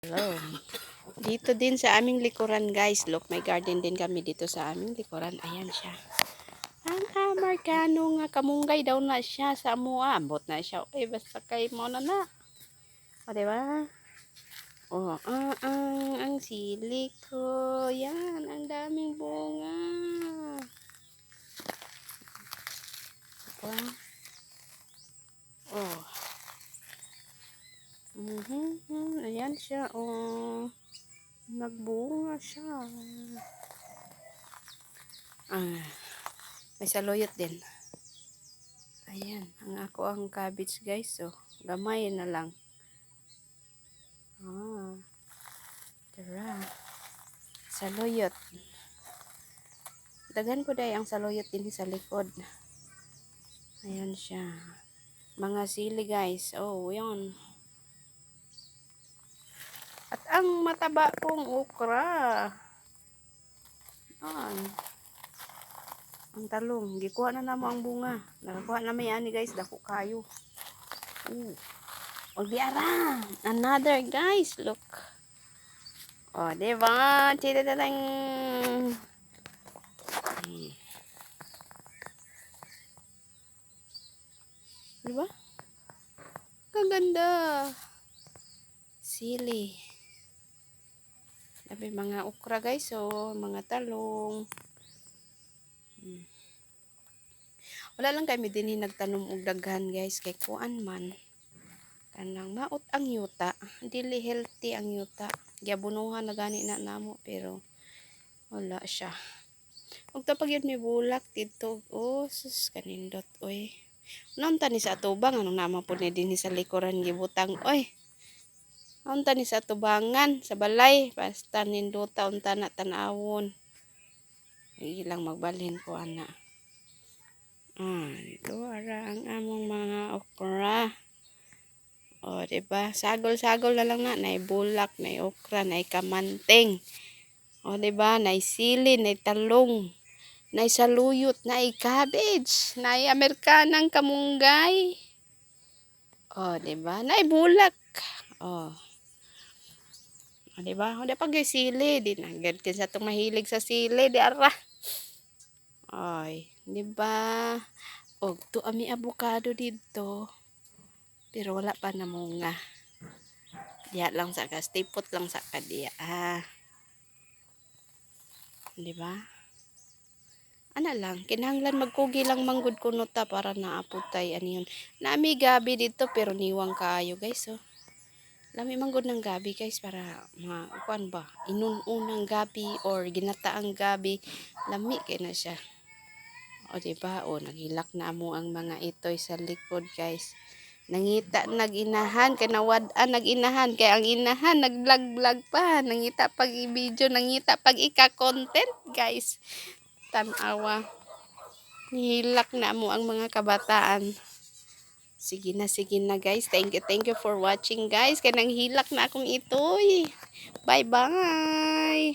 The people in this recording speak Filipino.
Hello. Dito din sa aming likuran guys. Look, may garden din kami dito sa aming likuran. Ayan siya. Ang Amerikano nga kamunggay daw na siya sa mua. Ambot na siya. Uy, basta kay mo na na. O, diba? O, ang sili ko. Yan, ang daming bunga. Diba? Oh. Ayan siya. Oh. Nagbunga siya. May saluyot din. Ayan, ang ako ang cabbage guys. So, gamay na lang. Tara. Saluyot. Daghan ko dahil ang saluyot din sa likod. Ayan siya. Mga sili guys. Oh, yun. At ang mataba kong okra. Ayan. Ang talong. Gikuha na namo ang bunga. Nakakuha na may ani guys. Dako kayo. O diara. Another guys. Look. O, diba? Tita-tatang. Diba? Kaganda. Sili. Sabi mga okra guys. So, mga talong. Wala lang kami din nagtanom og daghan guys. Kay kuan man. Kanang maot ang yuta. Dili healthy ang yuta. Giabunuhan na gani na namo. Pero, wala siya. Huwag tapag yun may bulak dito. Oh, sus, kanindot. Oy. Naunta ni sa atubang. Anong naman po ni din sa likuran gibutang. Oy. Naunta ni sa atubangan. Sa balay. Basta nindota. Unta na tanawon. Ilang magbalhin ko, ana. Ito ara ang among mga okra. O, diba? Sagol-sagol na lang na. Naibulak, naikokra, naikamanteng. O, diba? Naisili, naitalong. Naisaluyot, naikabbage. Naiamerkanang kamunggay. O, diba? Naibulak. O. O, diba? O, diba? Pag-sili. Di na. Ganyan sa itong mahilig sa sili. Di ara. Ay, diba? O, to ami avocado dito. Pero wala pa namunga. Diya lang sa ka. Stipot lang sa ka diya. Diba? Ana lang, kinahanglan magkugi lang manggod kuno ta para naaputay ani yun. Nami gabi dito pero niwang kaayo guys. So, lami manggod ng gabi guys para kuan ba, inununang gabi or ginataang gabi, lami kay na siya. O diba? O naghilak na amo ang mga itoy sa likod guys. Nangita naginahan kay nawad-an naginahan kay ang inahan nagvlog-vlog pa. Nangita pag i-video, nangita pag ika-content guys. Tanawa. Nihilak na mo ang mga kabataan. Sige na guys. Thank you for watching guys. Kaya nang hilak na akong itoy. Bye bye.